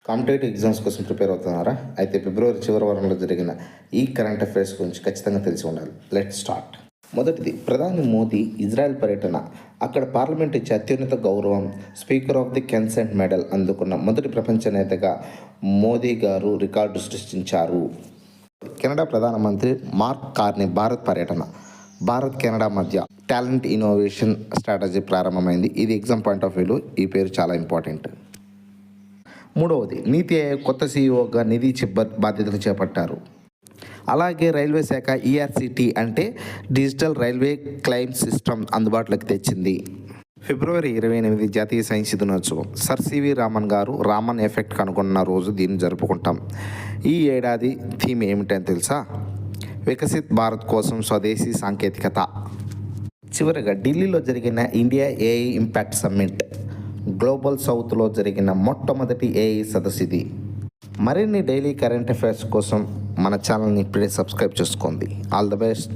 Competitive exams కోసం prepare అవుతున్నారా? అయితే ఫిబ్రవరి చివరి వారంలో జరిగిన ఈ కరెంట్ అఫైర్స్ గురించి ఖచ్చితంగా తెలిసి ఉండాలి. Let start. మొదటిది, ప్రధాని మోదీ ఇజ్రాయెల్ పర్యటన. అక్కడ పార్లమెంట్ ఇచ్చే అత్యున్నత గౌరవం speaker of the consent medal అందుకున్న మొదటి ప్రపంచ నేతగా మోదీ గారు రికార్డు సృష్టించారు. కెనడా ప్రధానమంత్రి మార్క్ కార్నీ భారత్ పర్యటన. భారత్ కెనడా మధ్య టాలెంట్ ఇన్నోవేషన్ స్ట్రాటజీ ప్రారంభమైంది. ఇది ఎగ్జామ్ పాయింట్ ఆఫ్ వ్యూలో ఈ పేరు చాలా ఇంపార్టెంట్. మూడవది, నీతి ఆయోగ్ కొత్త సీఈఓగా నిధి చిబ్బర్ బాధ్యతలు చేపట్టారు. అలాగే రైల్వే శాఖ ఈఆర్సీటీ అంటే డిజిటల్ రైల్వే క్లెయిమ్ సిస్టమ్ అందుబాటులోకి తెచ్చింది. ఫిబ్రవరి 28 జాతీయ సైన్స్ దినోత్సవం. సర్ సివి రామన్ గారు రామన్ ఎఫెక్ట్ కనుగొన్న రోజు దీన్ని జరుపుకుంటాం. ఈ ఏడాది థీమ్ ఏమిటని తెలుసా? వికసిత్ భారత్ కోసం స్వదేశీ సాంకేతికత. చివరగా ఢిల్లీలో జరిగిన India AI impact summit, global సౌత్లో జరిగిన మొట్టమొదటి ఏఐ సదస్సు ఇది. మరిన్ని డైలీ కరెంట్ అఫైర్స్ కోసం మన ఛానల్ని ఇప్పుడే సబ్స్క్రైబ్ చేసుకోండి. All the best.